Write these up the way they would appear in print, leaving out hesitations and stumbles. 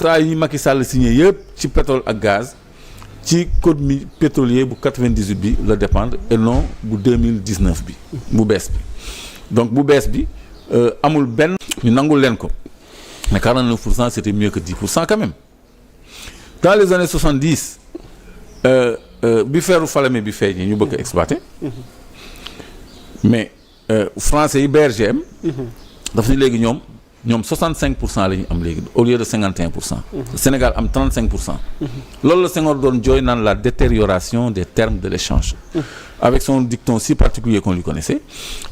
contrat yi Macky Sall signé yëpp ci pétrole ak gaz ci code pétrolier bu 98 bi la dépendre et non bu 2019 bi bu bees bi donc bu bees bi amul benn ñu nangul leen ko mais 49% c'était mieux que 10% quand même dans les années 70 bi feeru Falémé bi feeñee ñu bëgg a exploiter mais français yi BRGM daf ni léegi ñoom 65% la ñu am léegi au lieu de 51%. Le Sénégal am 35%. loolu la Senghor doon jooy naan la détérioration des termes de l'échange. Avec son dicton si particulier qu'on lui connaissait.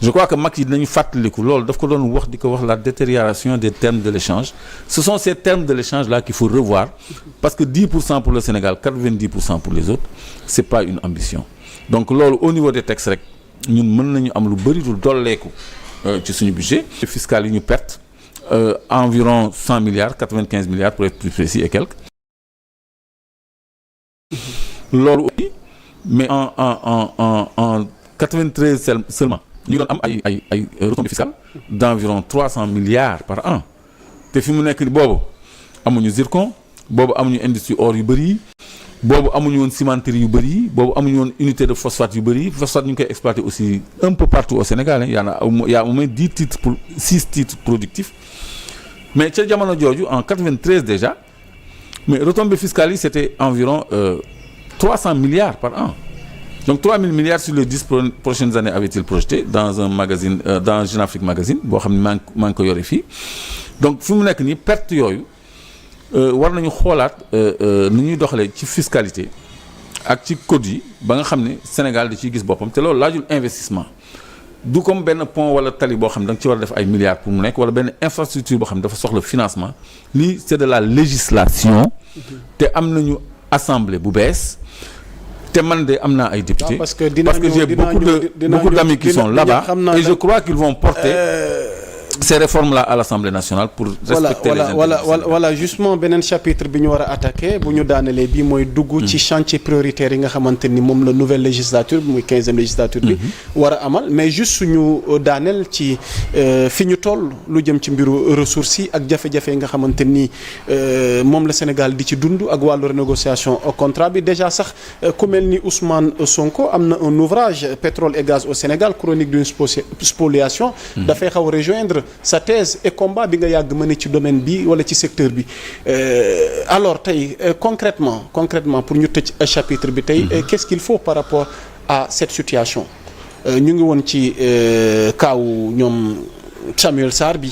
Je crois que Macky dinañu fàttaliku loolu daf ko doon wax di ko wax la détérioration des termes de l'échange. Ce sont ces termes de l'échange là qu'il faut revoir parce que 10% pour le Sénégal 90% pour les autres c'est pas une ambition. Donc loolu au niveau des textes rek ñun mën nañu am lu bari lu dolleeku ci suñu budget fiscal yi ñu perte. Environ 100 milliards 95 milliards pour être plus précis et quelques. Loolu aussi mais en 93 seulement ñu doon am ay retombées fiscales d'environ 300 milliards par an te fi mu nekk ni boobu amuñu zircon boobu amuñu industrie or yu bëri yi boobu amuñu woon cimenterie yu bëri yi boobu amuñu woon unité de phosphate yu bëri yi phosphate ñu ngi koy exploiter aussi un peu partout au Sénégal il y a au moins 6 titres productifs. Mais ca jamono jooju en 93 déjà mais retombées fiscales yi c'était environ 300 milliards par an donc 3000 milliards sur les 10 prochaines années avait-il projeté dans un magazine dans Jeune Afrique magazine boo xam ne maa ngi ko yore fii donc fi mu nekk nii perte yooyu war nañu xoolaat ni ñuy doxalee ci fiscalité ak ci code yi ba nga xam ne Sénégal da ciy gis boppam te loolu laajul investissement du comme benn pont wala tali boo xam ne da nga ci war a def ay milliards pour mu nekk wala benn infrastructure boo xam ne dafa soxla financement lii c'est de la législation te am nañu assemblée bu bees te man de am naa ay députés parce que j'ai beaucoup d'amis qui sont là-bas et je crois qu'ils vont porter ces réformes-là à l'Assemblée nationale pour respecter les intérêts. Voilà justement beneen chapitre bi ñu war a attaquer bu ñu daanelee bii mooy dugg ci chantier prioritaire yi nga xamante ni moom la nouvelle législature bi muy 15e législature bi war a amal mais juste suñu daaneel ci fi ñu toll lu jëm ci mbiru ressources yi ak jafe-jafe yi nga xamante ni moom la Sénégal di ci dund ak wàllu renégociation au contrat bi déjà sax ku mel ni Ousmane Sonko am na un ouvrage pétrole et gaz au Sénégal chronique d'une spoliation dafay xaw a rejoindre sa thèse et combat bi nga yàgg mën ci domaine bi wala ci secteur bi alors tey concrètement pour ñu tëj chapitre bi tey qu'est-ce qu'il faut par rapport à cette situation ñu ngi woon ci kaawu ñoom Samuel Sarr bi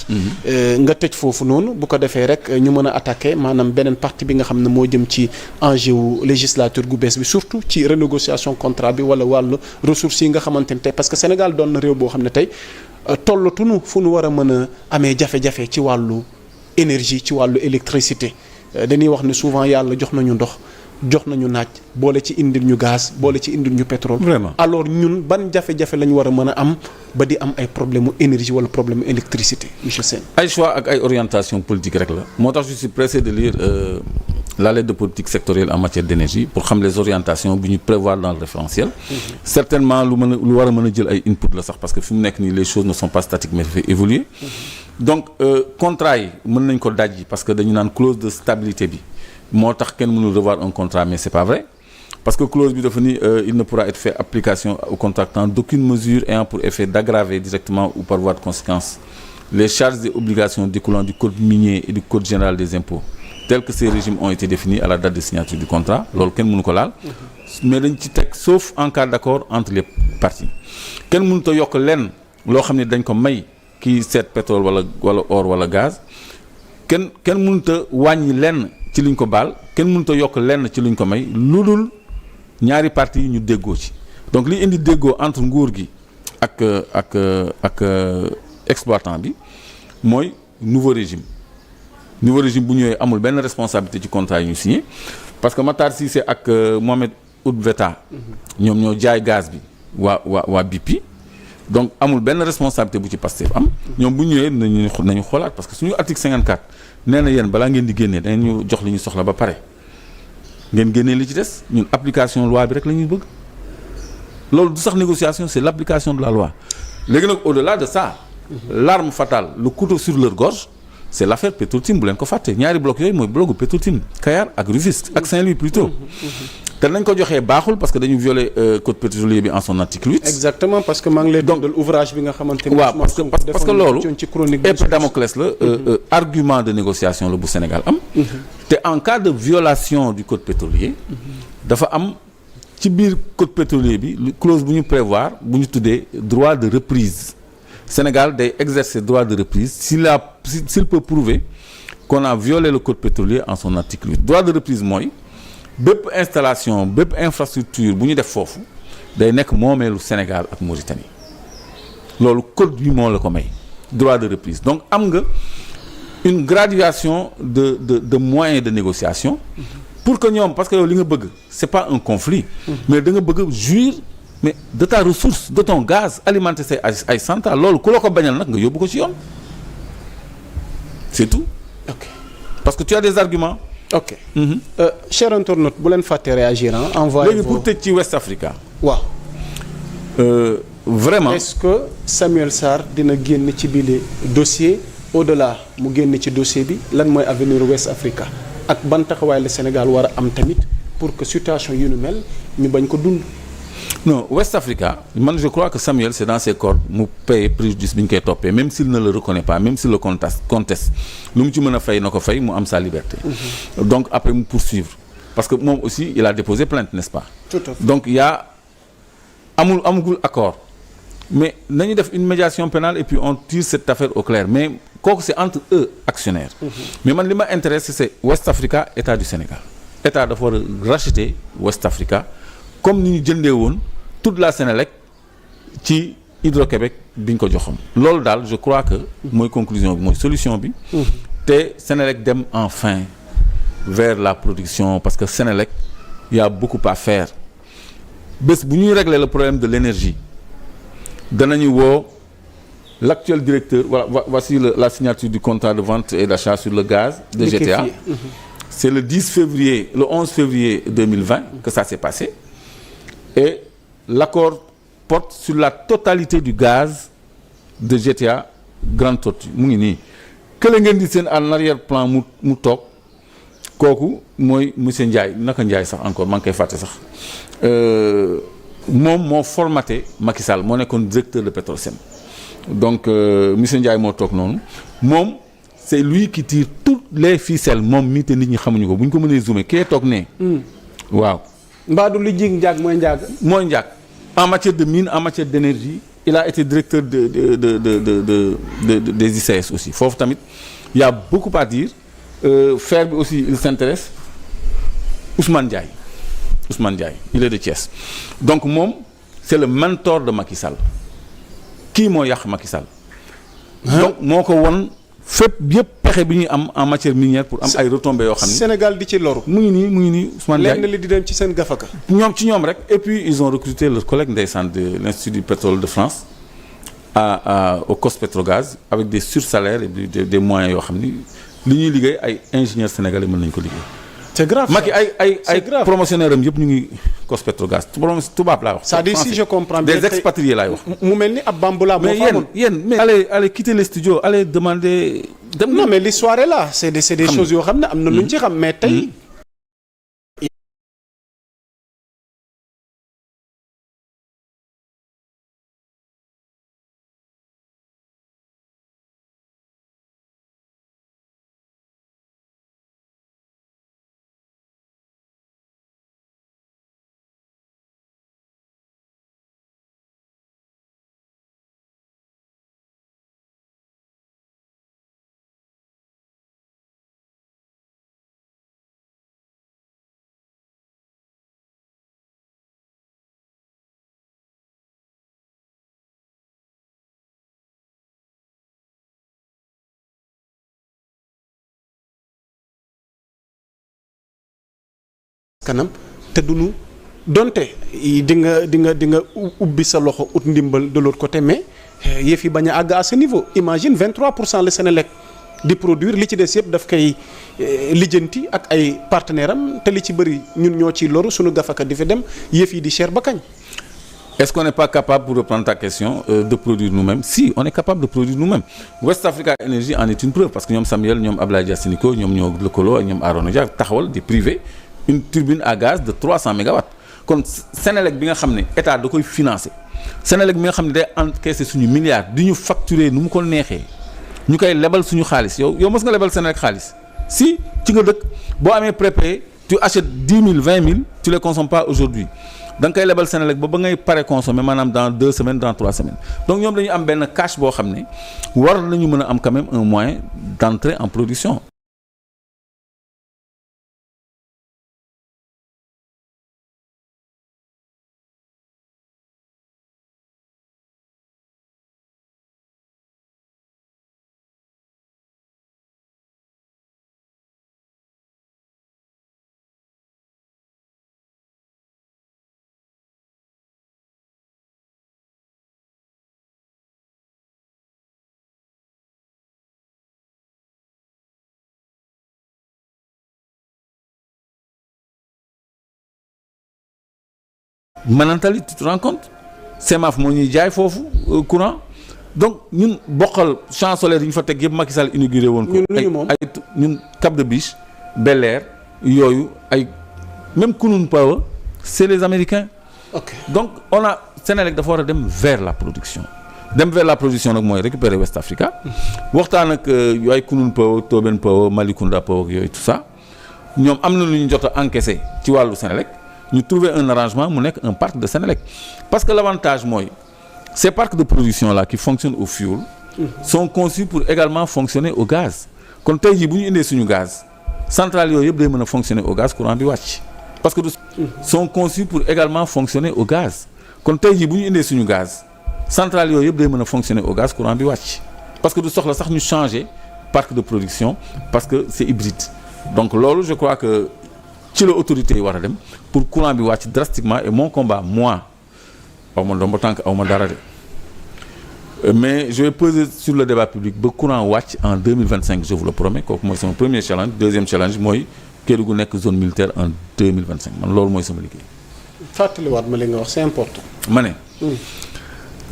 nga tëj foofu noonu bu ko defee rek ñu mën a attaquer maanaam beneen partie bi nga xam ne moo jëm ci enjeu wu législature gu bees bi surtout ci renégociation contrat bi wala wàllu ressources yi nga xamante ne tey parce que Sénégal doon na réew boo xam ne tey tollatunu fu nu war a mën a amee jafe-jafe ci wàllu énergie ci wàllu électricité dañuy wax ne souvent yàlla jox nañu ndox jox nañu naaj boole ci indil ñu gaz boole ci indil ñu pétrole. Vraiment. Alors ñun ban jafe-jafe la ñu war a mën a am ba di am ay problème énergie wala problème électricité monsieur Sène. ay choix ak ay orientation politique rek la moo tax je suis pressé de lire la lettre de politique sectorielle en matière d'énergie pour xam les orientations bi ñu prévoir dans le référentiel. Certainement lu war a mën a jël ay input la sax parce que fi mu nekk nii les choses ne sont pas statiques mais dafay évoluer. Donc contrat yi mën nañ ko dajji parce que dañu naan clause de stabilité bi moo tax kenn mënul revoir un contrat mais c'est pas vrai parce que clause bi dafa ni il ne pourra être fait application au contractant d'aucune mesure ayant pour effet d'aggraver directement ou par voie de conséquence les charges et obligations découlant du code minier et du code général des impôts tels que ces régimes ont été définis à la date de signature du contrat loolu kenn mënu ko laal mais dañ ci teg sauf en cas d'accord entre les parties kenn mënut a yokk lenn loo xam ne dañ ko may kii seet pétrole wala or wala gaz kenn mënut a wàññi lenn ci liñ ko baal kenn mënut a yokk lenn ci liñ ko may lu dul ñaari parties yi ñu déggoo ci donc li indi déggoo entre nguur gi ak exploitant bi mooy nouveau régime bu ñëwee amul benn responsabilité ci contrat yi ñu signé parce que Matar Cissé ak Mohamed Ould Vetta ñoom ñoo jaay gaz bi waa BP donc amul benn responsabilité bu ci Pastef am ñoom bu ñëwee nañu xoolaat parce que suñu article 54 nee na yéen balaa ngeen di génnee dañ ñu jox li ñu soxla ba pare ngeen génnee li ci des ñun application loi bi rek la ñuy bëgg loolu du sax négociation c'est l'application de la loi léegi nag au-delà de ça l'arme fatale le couteau sur leur gorge c'est l'affaire Petro-Tim bu leen ko fàtte ñaari bloc yooyu mooy blocu Petro-Tim Kayar ak Rufisque ak Saint-Louis plutôt te nañ ko joxee baaxul parce que dañu violer code pétrolier bi en son article 8. exactement parce que maa ngi lay dundal ouvrage bi nga xamante ni. waaw parce que loolu ci chronique épée Damoclès la argument de négociation la bu Sénégal am. te en cas de violation du code pétrolier. dafa am ci biir code pétrolier bi clause bu ñu prévoir bu ñu tuddee droit de reprise Sénégal day exercer droit de reprise s'il peut prouver qu'on a violé le code pétrolier en son article 8 droit de reprise mooy. bépp installation bépp infrastructure bu ñu def foofu day nekk moomeelu Sénégal ak Mauritanie loolu code bi moo la ko may droit de reprise donc am nga une graduation de moyens de négociation pour que ñoom parce que yow li nga bëgg c'est pas un conflit mais da nga bëgg jouir mais de ta ressource de ton gaz alimenter say ay centrales loolu ku la ko bañal nag nga yóbbu ko ci yoon c'est tout. ok parce que tu as des arguments. ok cher internaute bu leen fàtte réagir envoyé léegi pour tëj ci West Africa. waaw. vraiment est-ce que Samuel Sarr dina génn ci bile dossier au-delà mu génn ci dossier bi lan mooy avenir West Africa ak ban taxawaay la Sénégal war a am tamit pour que situation yu nu mel ñu bañ ko dund. non West Africa man je crois que Samuel c'est dans ses cordes mu paye préjudice bi ñu koy toppee même s'il ne le reconnaît pas même s'il le conteste lu mu ci mën a fay na ko fay mu am sa liberté. donc après mu poursuivre parce que moom aussi il a déposé plainte n'est-ce pas. tout à fait. donc il y a amagul accord mais nañu def une médiation pénale et puis on tire cette affaire au clair mais kooku c'est entre eux actionnaires. mais man li ma intéresse c'est West Africa état du Sénégal état dafa war a racheter West Africa comme ni ñu jëndee woon. toute la Sénélec ci Hydro-Québec bi ñu ko joxoon loolu daal je crois que mooy conclusion bi mooy solution bi te Sénélec dem enfin vers la production parce que Sénélec il y a beaucoup à faire bés bu ñuy régler le problème de l'énergie danañu woo l'actuel directeur voilà voici la signature du contrat de vente et d'achat sur le gaz de GTA c'est le 11 février 2020 que ça s'est passé et l'accord porte sur la totalité du gaz de GTA Grande Tortue mu ngi nii kële ngeen di seen en arrière-plan mu toog kooku mooy monsieur Ndiaye naka Ndiaye sax encore maa ngi koy fàtte sax moom moo formaté Macky Sall moo nekkoon directeur de Petrosen donc monsieur Ndiaye moo toog noonu moom c'est lui qui tire toutes les ficelles moom mii te nit ñi xamuñu ko bu ñu ko mënee zoomer kee toog ne waaw mbaadu li jig njaag mooy njaag. mooy njaag en matière de mine en matière d'énergie il a été directeur des ICS aussi foofu tamit il y a beaucoup à dire fer bi aussi il s'intéresse Ousmane Ndiaye il est de Thiès donc moom c'est le mentor de Macky Sall kii moo yàq Macky Sall donc moo ko won fépp yëpp pexe bi ñuy am en matière minière pour am ay retombées yoo xam ni Sénégal di ci loru. mu ngi nii Ousmane Ndiaye lenn li di dem ci seen gafaka. ci ñoom rek et puis ils ont recruté leur collègue ndeysaan de l'Institut du pétrole de France au COS-Petrogaz avec des sursalaires et des moyens yoo xam ni li ñuy liggéey ay ingénieurs sénégalais mën nañu ko liggéey. c'est grave Macky ay promotionnaires am yëpp ñu ngi COS-Petrogaz tubaab laa wax. c'est-à-dire si je comprends bien des expatriés laay wax. mu mel ni ab bamboula moo fa amoon mais yéen mais allez quitter les studios allez demander. non mais l'histoire est là c'est des choses yoo xam ne am na lu ñu ci xam mais tey. kanam te duñu donte di nga ubbi sa loxo ut ndimbal de l'autre côté mais yëf yi bañ a àgg à ce niveau imagine 23% le Sénélec di produire li ci des yëpp daf koy lijjanti ak ay partenaires am te li ci bëri ñun ñoo ciy loru suñu gafaka di fi dem yëf yi di cher ba kañ. est-ce qu'on n'est pas capable, pour reprendre ta question, de produire nous-mêmes? Si, on est capable de produire nous-mêmes. West Africa Energy en est une preuve, parce que ñoom Samuel, ñoom Ablaye Diassiniko, ñoom ñoo lëkkaloo ak ñoom Arona Dia taxawal des privés une turbine à gaz de 300 mégawatts. kon Sénélec bi nga xam ne état da koy financer Sénélec bi nga xam ne day encaisser suñu milliards di ñu facturer nu mu ko neexee ñu koy lebal suñu xaalis yow mës nga lebal Sénélec xaalis si ci nga dëkk boo amee prépayé tu achètes 10 000 20 000 tu les consommes pas aujourd'hui da nga koy lebal Sénélec ba ngay pare consommer maanaam dans 2 semaines dans 3 semaines donc ñoom dañu am benn cash boo xam ne war nañu mën a am quand même un moyen d'entrer en production. Manantali tu te rends compte CEMAF moo ñuy jaay foofu courant donc ñun bokkal champ solaire yi ñu fa teg yëpp Macky Sall inauguré woon ko ay ñun Cap de Biche Bel Air yooyu ay même Kunun Power c'est les Américains. ok donc on a Sénélec dafa war a dem vers la production nag mooy récupérer West Africa waxtaan ak yu ay Kunun Power Toben Power Malicounda Power yooyu tout ça ñoom am na lu ñu jot a encaissé ci wàllu Sénélec ñu trouver un arrangement mu nekk un parc de Sénélec parce que l'avantage mooy ces parcs de production là qui fonctionnent au fioul sont conçus pour également fonctionner au gaz kon tey jii bu ñu indee suñu gaz centrales yooyu yëpp day mën a fonctionner au gaz courant bi wàcc parce que sont conçus pour également fonctionner au gaz kon tey jii bu ñu indee suñu gaz centrales yooyu yëpp day mën a fonctionner au gaz courant bi wàcc parce que du soxla sax ñu changer parc de production parce que c'est hybride donc loolu je crois que ci la autorité yi war a dem pour courant bi wàcc drastiquement et mon combat moi aw ma doom ba tànk aw ma dara de mais je vais peser sur le débat public ba courant wàcc en 2025 je vous le promets kooku mooy sama premier challenge deuxième challenge mooy Kédougou nekk zone militaire en 2025 man loolu mooy sama liggéey. fàttaliwaat ma li nga wax c'est important. ma ne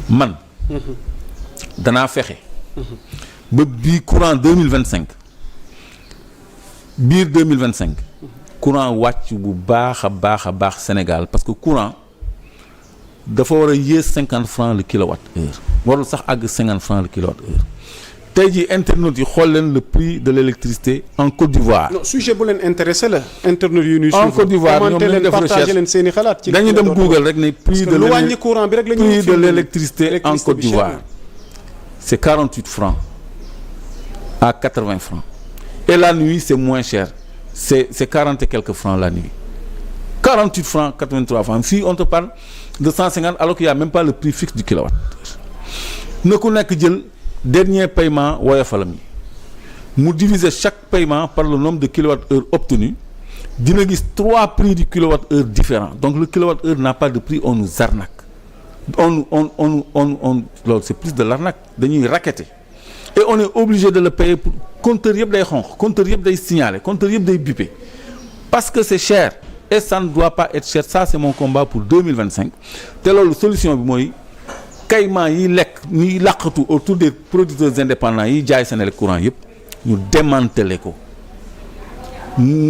man danaa fexe ba bii courant 2025 biir 2025 courant wàcc bu baax a baax Sénégal parce que courant dafa war a yées 50 francs le kilowatt heure warul sax àgg 50 francs le kilowatt heure tey jii internautes yi xool leen le prix de l'électricité en Côte d'Ivoire. non sujet bu leen intéressé la internautes yu ñuy en Côte d'Ivoire ñoom commenté leen leen def partagé leen seen i xalaat. ci dañuy dem Google rek ne prix de lu wàññi courant bi rek la ñuy prix de l'électricité en Côte d'Ivoire c'est 48 francs à 80 francs et la nuit c'est moins cher. C'est 40 et quelques francs la nuit 48 francs 83 francs fii on te parle de 150 alors qu'il y a même pas le prix fixe du kilowatt na ku nekk jël dernier paiement woyofalam yi mu diviser chaque paiement par le nombre de kilowattheures obtenus dina gis 3 prix du kilowattheure différents donc le kilowattheure n'a pas de prix on nous arnaque on loolu c'est plus de l'arnaque dañuy racketter et on est obligé de le payer pour compteur yëpp day xonq compteur yëpp day signaler compteur yëpp day biper parce que c'est cher et ça ne doit pas être cher ça c'est mon combat pour 2025 te loolu solution bi mooy caïman yi lekk ñuy làqatu autour des producteurs indépendants yi jaay Sénélec courant yëpp ñu démanteler ko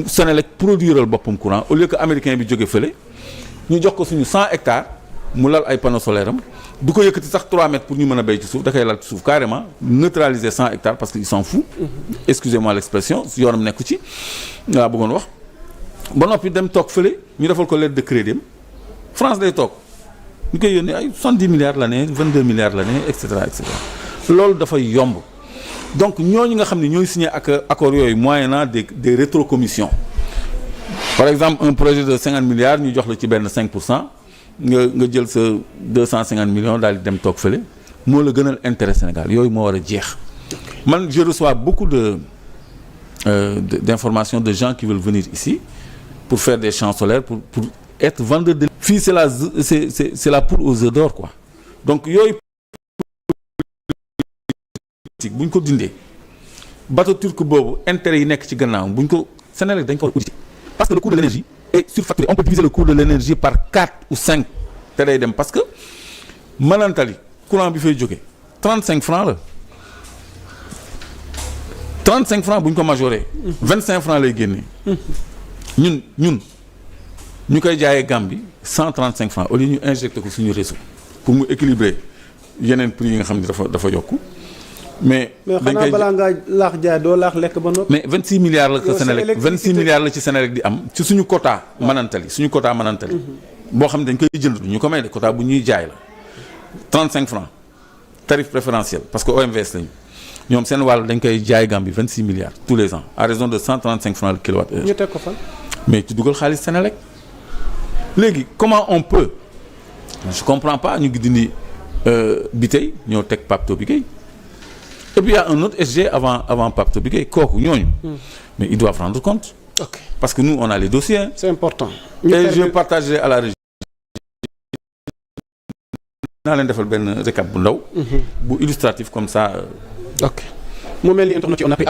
Sénélec produiral boppam courant au lieu que américain bi jóge fële ñu jox ko suñu 100 hectares mu lal ay panneaux solaires am du ko yëkkati sax 3 mètres pour ñu mën a béy ci suuf da koy lal ci suuf carrément neutraliser 100 hectares parce que il s'en fout excusez-moi l'expression yoonam nekku ci waaw bëggoon wax ba noppi dem toog fële ñu defal ko lettre de crédit France day toog ñu koy yónnee ay 70 milliards l'année 22 milliards l'année et cetera loolu dafay yomb donc ñooñu nga xam ne ñooy signé ak accords yooyu moyennant des rétrocommissions par exemple un projet de 50 milliards ñu jox la ci benn 5% nga jël sa 250 millions daal di dem toog fële moo la gënal intérêt Sénégal yooyu moo war a jeex man je reçois beaucoup d'informations de gens qui veulent venir ici pour faire des champs solaires pour être vendeur de fii c'est la poule aux œufs d'or quoi donc yooyu bu ñu ko dindee bateau turc boobu intérêt yi nekk ci gannaaw bu ñu ko Sénégal dañ ko auditer parce que le coût de l'énergie est surfacturé on peut diviser le coût de l'énergie par 4 ou 5 te day dem parce que Manantali courant bi fay jóge 35 francs la 35 francs bu ñu ko majoré 25 francs lay génnee ñun ñu koy jaayee Gambie 135 francs au lieu ñu injecté ko suñu réseau pour mu équilibrer yeneen prix yi nga xam ne dafa yokku mais xanaa balaa ngaa laax jaay doo laax lekk ba noppi. mais 26 milliards la ko Sénélec 26 milliards la ci Sénélec di am ci suñu quota Manantali boo xam ne dañ koy jënd ñu ko may de quota bu ñuy jaay la 35 francs tarif préférentiel parce que OMVS lañu ñoom seen wàll dañ koy jaay Gambie 26 milliards tous les ans à raison de 135 francs le kilowattheure. ñu teg ko fan. mais ci dugal xaalis Sénélec léegi comment on peut je comprends pas ñu ngi dindi bi tey ñoo teg Pape Toby Gueye et puis il y a un autre SG avant Pape Toby Gueye kooku ñooñu. mais ils doivent rendre compte. ok parce que nous on a les dossiers. c'est important. et je partagerai à la régie. naa leen defal benn récap bu ndaw. bu illustratif comme ça. ok mu mel ni internet yi on a